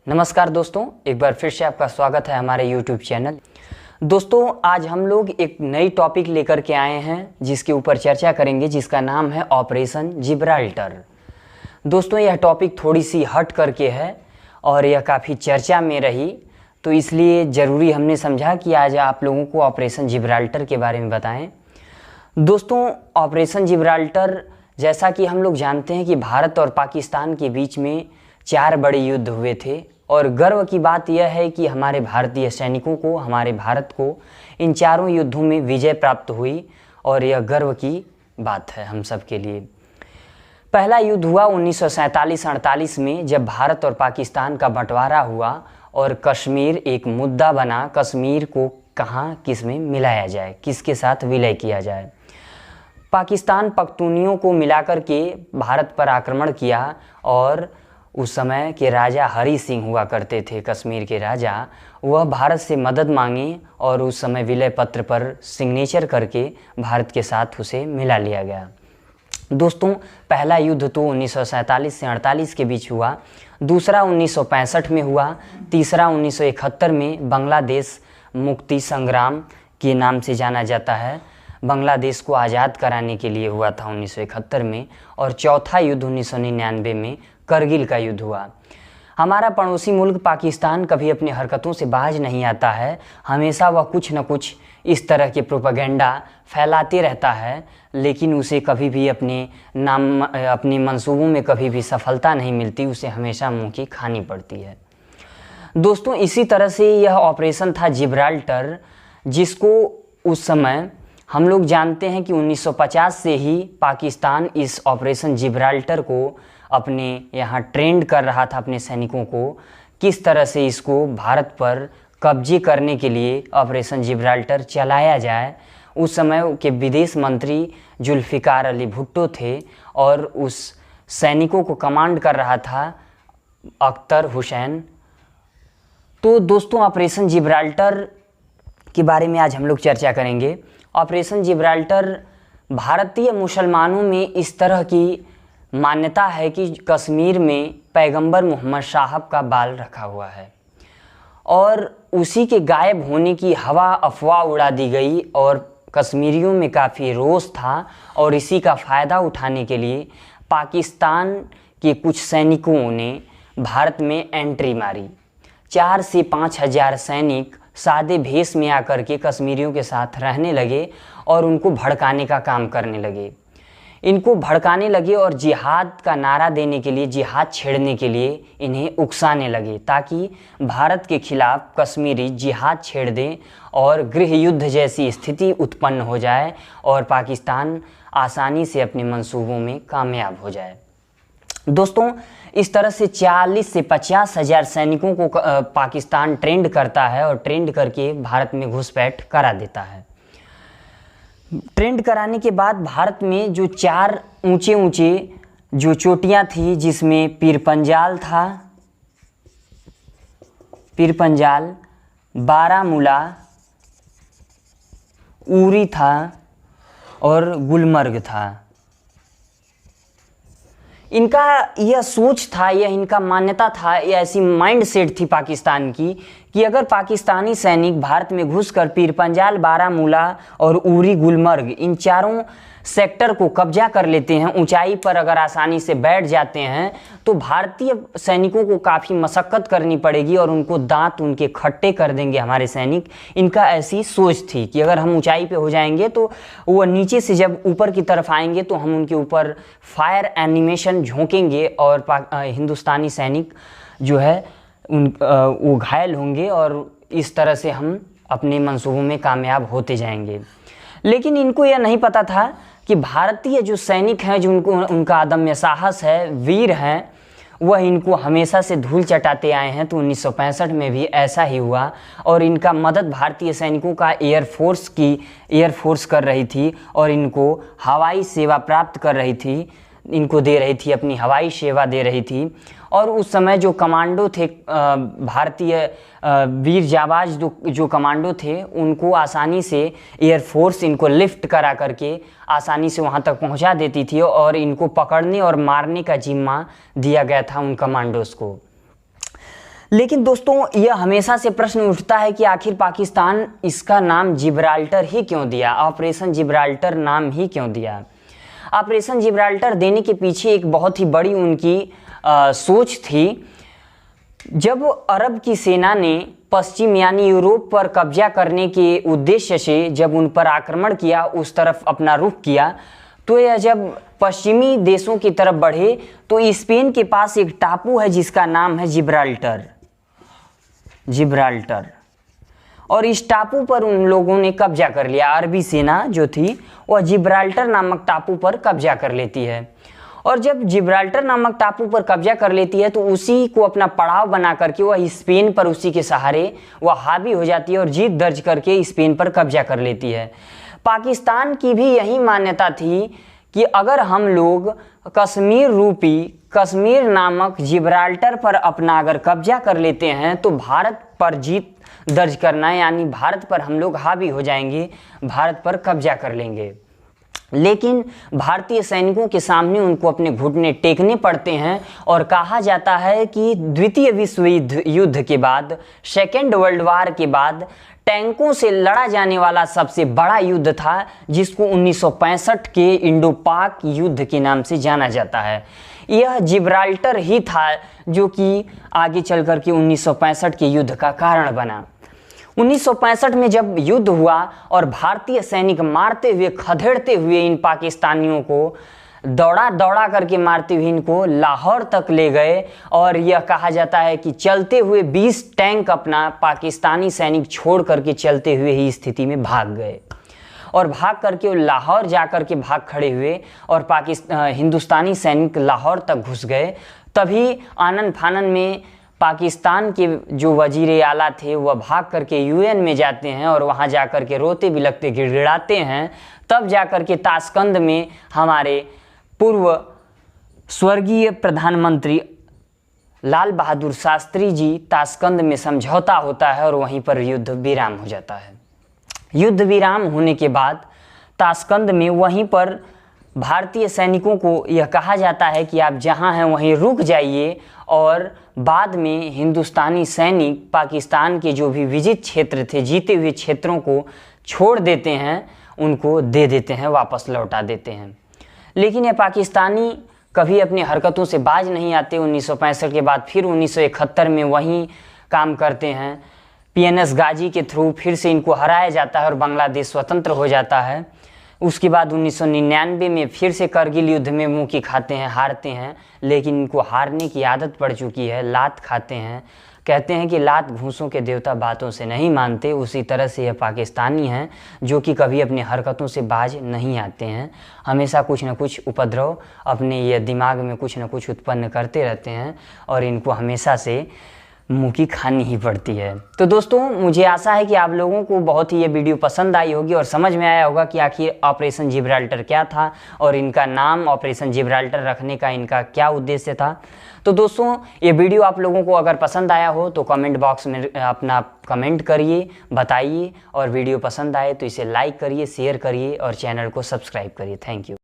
नमस्कार दोस्तों, एक बार फिर से आपका स्वागत है हमारे YouTube चैनल। दोस्तों, आज हम लोग एक नई टॉपिक लेकर के आए हैं जिसके ऊपर चर्चा करेंगे, जिसका नाम है ऑपरेशन जिब्राल्टर। दोस्तों, यह टॉपिक थोड़ी सी हट करके है और यह काफ़ी चर्चा में रही, तो इसलिए ज़रूरी हमने समझा कि आज आप लोगों को ऑपरेशन जिब्राल्टर के बारे में बताएं। दोस्तों, ऑपरेशन जिब्राल्टर, जैसा कि हम लोग जानते हैं कि भारत और पाकिस्तान के बीच में 4 बड़े युद्ध हुए थे और गर्व की बात यह है कि हमारे भारतीय सैनिकों को, हमारे भारत को इन चारों युद्धों में विजय प्राप्त हुई और यह गर्व की बात है हम सब के लिए। पहला युद्ध हुआ 1947-48 में, जब भारत और पाकिस्तान का बंटवारा हुआ और कश्मीर एक मुद्दा बना। कश्मीर को कहाँ किस में मिलाया जाए, किसके साथ विलय किया जाए। पाकिस्तान पख्तूनियों को मिलाकर के भारत पर आक्रमण किया और उस समय के राजा हरि सिंह हुआ करते थे, कश्मीर के राजा, वह भारत से मदद मांगे और उस समय विलय पत्र पर सिग्नेचर करके भारत के साथ उसे मिला लिया गया। दोस्तों, पहला युद्ध तो 1947 से 48 के बीच हुआ, दूसरा 1965 में हुआ, तीसरा 1971 में बांग्लादेश मुक्ति संग्राम के नाम से जाना जाता है, बांग्लादेश को आज़ाद कराने के लिए हुआ था 1971 में, और चौथा युद्ध 1999 में करगिल का युद्ध हुआ। हमारा पड़ोसी मुल्क पाकिस्तान कभी अपनी हरकतों से बाज नहीं आता है, हमेशा वह कुछ न कुछ इस तरह के प्रोपेगेंडा फैलाते रहता है, लेकिन उसे कभी भी अपने मंसूबों में कभी भी सफलता नहीं मिलती, उसे हमेशा मुंह की खानी पड़ती है। दोस्तों, इसी तरह से यह ऑपरेशन था जिब्राल्टर, जिसको उस समय हम लोग जानते हैं कि 1950 से ही पाकिस्तान इस ऑपरेशन जिब्राल्टर को अपने यहाँ ट्रेंड कर रहा था, अपने सैनिकों को किस तरह से इसको भारत पर कब्जे करने के लिए ऑपरेशन जिब्राल्टर चलाया जाए। उस समय के विदेश मंत्री जुल्फ़िकार अली भुट्टो थे और उस सैनिकों को कमांड कर रहा था अख्तर हुसैन। तो दोस्तों, ऑपरेशन जिब्राल्टर के बारे में आज हम लोग चर्चा करेंगे। ऑपरेशन जिब्राल्टर, भारतीय मुसलमानों में इस तरह की मान्यता है कि कश्मीर में पैगंबर मोहम्मद साहब का बाल रखा हुआ है और उसी के गायब होने की अफवाह उड़ा दी गई और कश्मीरियों में काफ़ी रोष था और इसी का फ़ायदा उठाने के लिए पाकिस्तान के कुछ सैनिकों ने भारत में एंट्री मारी। 4 से 5 हज़ार सैनिक सादे भेष में आकर के कश्मीरियों के साथ रहने लगे और उनको भड़काने का काम करने लगे। इनको भड़काने लगे और जिहाद का नारा देने के लिए, जिहाद छेड़ने के लिए इन्हें उकसाने लगे, ताकि भारत के खिलाफ कश्मीरी जिहाद छेड़ दें और गृह युद्ध जैसी स्थिति उत्पन्न हो जाए और पाकिस्तान आसानी से अपने मंसूबों में कामयाब हो जाए। दोस्तों, इस तरह से 40 से 50 हज़ार सैनिकों को पाकिस्तान ट्रेंड करता है और ट्रेंड करके भारत में घुसपैठ करा देता है। ट्रेंड कराने के बाद भारत में जो 4 ऊंचे जो चोटियां थी, जिसमें पीरपंजाल था, पीरपंजाल, बारामूला, उरी था और गुलमर्ग था। इनका यह सोच था, यह इनका मान्यता था, यह ऐसी माइंड सेट थी पाकिस्तान की कि अगर पाकिस्तानी सैनिक भारत में घुसकर पीरपंजाल, बारामूला और उरी, गुलमर्ग, इन चारों सेक्टर को कब्जा कर लेते हैं, ऊंचाई पर अगर आसानी से बैठ जाते हैं, तो भारतीय सैनिकों को काफ़ी मशक्क़त करनी पड़ेगी और उनको दांत उनके खट्टे कर देंगे हमारे सैनिक। इनका ऐसी सोच थी कि अगर हम ऊंचाई पे हो जाएंगे तो वो नीचे से जब ऊपर की तरफ आएंगे तो हम उनके ऊपर फायर एनिमेशन झोंकेंगे और हिंदुस्तानी सैनिक जो है वो घायल होंगे और इस तरह से हम अपने मंसूबों में कामयाब होते जाएंगे। लेकिन इनको यह नहीं पता था कि भारतीय जो सैनिक हैं, जो उनका अदम्य साहस है, वीर हैं, वह इनको हमेशा से धूल चटाते आए हैं। तो 1965 में भी ऐसा ही हुआ और इनका मदद भारतीय सैनिकों का एयरफोर्स कर रही थी और इनको हवाई सेवा प्राप्त कर रही थी, इनको दे रही थी, अपनी हवाई सेवा दे रही थी। और उस समय जो कमांडो थे, भारतीय वीर जाबाज जो कमांडो थे, उनको आसानी से एयरफोर्स इनको लिफ्ट करा करके आसानी से वहाँ तक पहुँचा देती थी और इनको पकड़ने और मारने का जिम्मा दिया गया था उन कमांडोज को। लेकिन दोस्तों यह हमेशा से प्रश्न उठता है कि आखिर पाकिस्तान इसका नाम जिब्राल्टर ही क्यों दिया, ऑपरेशन जिब्राल्टर नाम ही क्यों दिया। ऑपरेशन जिब्राल्टर देने के पीछे एक बहुत ही बड़ी उनकी सोच थी। जब अरब की सेना ने पश्चिम यानी यूरोप पर कब्जा करने के उद्देश्य से जब उन पर आक्रमण किया, उस तरफ अपना रुख किया, तो यह जब पश्चिमी देशों की तरफ बढ़े तो स्पेन के पास एक टापू है जिसका नाम है जिब्राल्टर। और इस टापू पर उन लोगों ने कब्जा कर लिया। अरबी सेना जो थी वह जिब्राल्टर नामक टापू पर कब्जा कर लेती है। और जब जिब्राल्टर नामक टापू पर कब्जा कर लेती है तो उसी को अपना पड़ाव बना करके वह स्पेन पर उसी के सहारे वह हावी हो जाती है और जीत दर्ज करके स्पेन पर कब्जा कर लेती है। पाकिस्तान की भी यही मान्यता थी कि अगर हम लोग कश्मीर नामक जिब्राल्टर पर अपना अगर कब्जा कर लेते हैं तो भारत पर जीत दर्ज करना है, यानी भारत पर हम लोग हावी हो जाएंगे, भारत पर कब्जा कर लेंगे। लेकिन भारतीय सैनिकों के सामने उनको अपने घुटने टेकने पड़ते हैं। और कहा जाता है कि द्वितीय विश्व युद्ध के बाद, सेकेंड वर्ल्ड वार के बाद टैंकों से लड़ा जाने वाला सबसे बड़ा युद्ध था, जिसको 1965 के इंडो पाक युद्ध के नाम से जाना जाता है। यह जिब्राल्टर ही था जो कि आगे चल कर के 1965 के युद्ध का कारण बना। 1965 में जब युद्ध हुआ और भारतीय सैनिक मारते हुए, खदेड़ते हुए इन पाकिस्तानियों को दौड़ा करके मारते हुए इनको लाहौर तक ले गए। और यह कहा जाता है कि चलते हुए 20 टैंक अपना पाकिस्तानी सैनिक छोड़ करके चलते हुए ही स्थिति में भाग गए। और भाग करके लाहौर जा करके भाग खड़े हुए और हिंदुस्तानी सैनिक लाहौर तक घुस गए। तभी आनन फानन में पाकिस्तान के जो वजीर आला थे वह भाग करके यूएन में जाते हैं और वहाँ जा कर के रोते बिलखते गिड़गिड़ाते हैं। तब जा कर के ताशकंद में हमारे पूर्व स्वर्गीय प्रधानमंत्री लाल बहादुर शास्त्री जी ताशकंद में समझौता होता है और वहीं पर युद्ध विराम हो जाता है। युद्ध विराम होने के बाद ताशकंद में वहीं पर भारतीय सैनिकों को यह कहा जाता है कि आप जहां हैं वहीं रुक जाइए, और बाद में हिंदुस्तानी सैनिक पाकिस्तान के जो भी विजित क्षेत्र थे, जीते हुए क्षेत्रों को छोड़ देते हैं, उनको दे देते हैं, वापस लौटा देते हैं। लेकिन ये पाकिस्तानी कभी अपनी हरकतों से बाज नहीं आते। 1965 के बाद फिर 1971 में वहीं काम करते हैं। PNS गाजी के थ्रू फिर से इनको हराया जाता है और बांग्लादेश स्वतंत्र हो जाता है। उसके बाद 1999 में फिर से करगिल युद्ध में मुंह की खाते हैं, हारते हैं। लेकिन इनको हारने की आदत पड़ चुकी है, लात खाते हैं। कहते हैं कि लात घूंसों के देवता बातों से नहीं मानते। उसी तरह से यह पाकिस्तानी हैं जो कि कभी अपनी हरकतों से बाज नहीं आते हैं। हमेशा कुछ न कुछ उपद्रव अपने ये दिमाग में कुछ न कुछ उत्पन्न करते रहते हैं और इनको हमेशा से मुँह की खानी ही पड़ती है। तो दोस्तों, मुझे आशा है कि आप लोगों को बहुत ही ये वीडियो पसंद आई होगी और समझ में आया होगा कि आखिर ऑपरेशन जिब्राल्टर क्या था और इनका नाम ऑपरेशन जिब्राल्टर रखने का इनका क्या उद्देश्य था। तो दोस्तों, ये वीडियो आप लोगों को अगर पसंद आया हो तो कमेंट बॉक्स में अपना कमेंट करिए, बताइए। और वीडियो पसंद आए तो इसे लाइक करिए, शेयर करिए और चैनल को सब्सक्राइब करिए। Thank you.